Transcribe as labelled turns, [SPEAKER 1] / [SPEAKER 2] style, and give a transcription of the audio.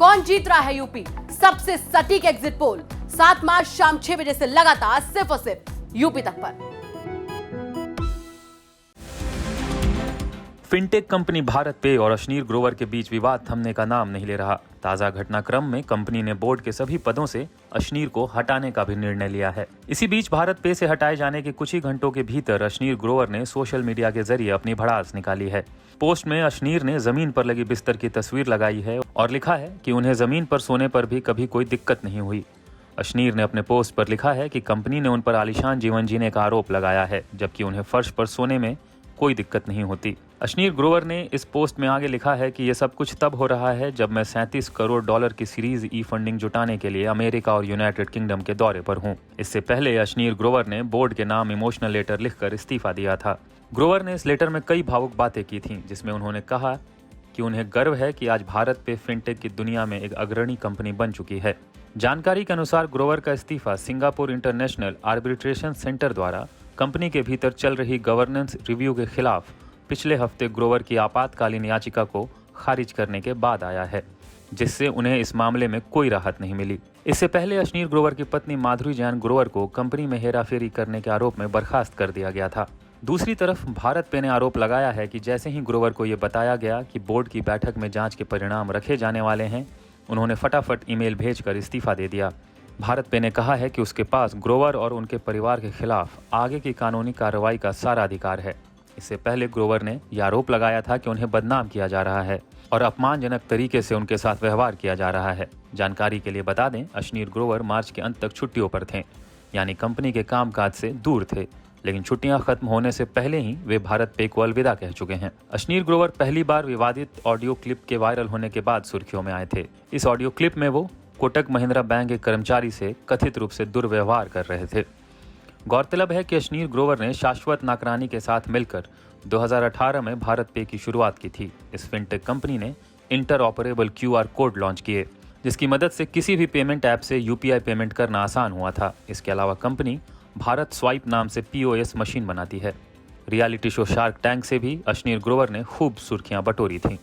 [SPEAKER 1] कौन जीत रहा है यूपी? सबसे सटीक एग्जिट पोल 7 मार्च शाम 6 बजे से लगातार सिर्फ और सिर्फ यूपी तक पर।
[SPEAKER 2] फिनटेक कंपनी भारत पे और अशनीर ग्रोवर के बीच विवाद थमने का नाम नहीं ले रहा। ताजा घटनाक्रम में कंपनी ने बोर्ड के सभी पदों से अशनीर को हटाने का भी निर्णय लिया है। इसी बीच भारत पे से हटाए जाने के कुछ ही घंटों के भीतर अशनीर ग्रोवर ने सोशल मीडिया के जरिए अपनी भड़ास निकाली है। पोस्ट में अशनीर ने जमीन पर लगी बिस्तर की तस्वीर लगाई है और लिखा है कि उन्हें जमीन पर सोने पर भी कभी कोई दिक्कत नहीं हुई। अशनीर ने अपने पोस्ट पर लिखा है कि कंपनी ने उन पर आलीशान जीवन जीने का आरोप लगाया है, जबकि उन्हें फर्श पर सोने में कोई दिक्कत नहीं होती। अशनीर ग्रोवर ने इस पोस्ट में आगे लिखा है कि यह सब कुछ तब हो रहा है जब मैं $37 करोड़ की सीरीज ई फंडिंग जुटाने के लिए अमेरिका और यूनाइटेड किंगडम के दौरे पर हूं। इससे पहले अशनीर ग्रोवर ने बोर्ड के नाम इमोशनल लेटर लिखकर इस्तीफा दिया था। ग्रोवर ने इस लेटर में कई भावुक बातें की थीं, जिसमें उन्होंने कहा कि उन्हें गर्व है कि आज भारत पे फिनटेक की दुनिया में एक अग्रणी कंपनी बन चुकी है। जानकारी के अनुसार ग्रोवर का इस्तीफा सिंगापुर इंटरनेशनल आर्बिट्रेशन सेंटर द्वारा कंपनी के भीतर चल रही गवर्नेंस रिव्यू के खिलाफ पिछले हफ्ते ग्रोवर की आपातकालीन याचिका को खारिज करने के बाद आया है, जिससे उन्हें इस मामले में कोई राहत नहीं मिली। इससे पहले अशनीर ग्रोवर की पत्नी माधुरी जैन ग्रोवर को कंपनी में हेराफेरी करने के आरोप में बर्खास्त कर दिया गया था। दूसरी तरफ भारत पे ने आरोप लगाया है कि जैसे ही ग्रोवर को ये बताया गया कि बोर्ड की बैठक में जांच के परिणाम रखे जाने वाले हैं, उन्होंने फटाफट ईमेल भेजकर इस्तीफा दे दिया। भारत पे ने कहा है कि उसके पास ग्रोवर और उनके परिवार के खिलाफ आगे की कानूनी कार्रवाई का सारा अधिकार है। इससे पहले ग्रोवर ने यह आरोप लगाया था कि उन्हें बदनाम किया जा रहा है और अपमानजनक तरीके से उनके साथ व्यवहार किया जा रहा है। जानकारी के लिए बता दें, अशनीर ग्रोवर मार्च के अंत तक छुट्टियों पर थे, यानी कंपनी के कामकाज से दूर थे, लेकिन छुट्टियां खत्म होने से पहले ही वे भारत पे को अलविदा कह चुके हैं। अशनीर ग्रोवर पहली बार विवादित ऑडियो क्लिप के वायरल होने के बाद सुर्खियों में आए थे। इस ऑडियो क्लिप में वो कोटक महिंद्रा बैंक के कर्मचारी से कथित रूप से दुर्व्यवहार कर रहे थे। गौरतलब है कि अशनीर ग्रोवर ने शाश्वत नाकरानी के साथ मिलकर 2018 में भारत पे की शुरुआत की थी। इस फिनटेक कंपनी ने inter operable QR code launch किए, जिसकी मदद से किसी भी पेमेंट ऐप से UPI पेमेंट करना आसान हुआ था। इसके अलावा कंपनी भारत स्वाइप नाम से POS मशीन बनाती है। रियलिटी शो शार्क टैंक से भी अशनीर ग्रोवर ने खूब सुर्खियां बटोरी थीं।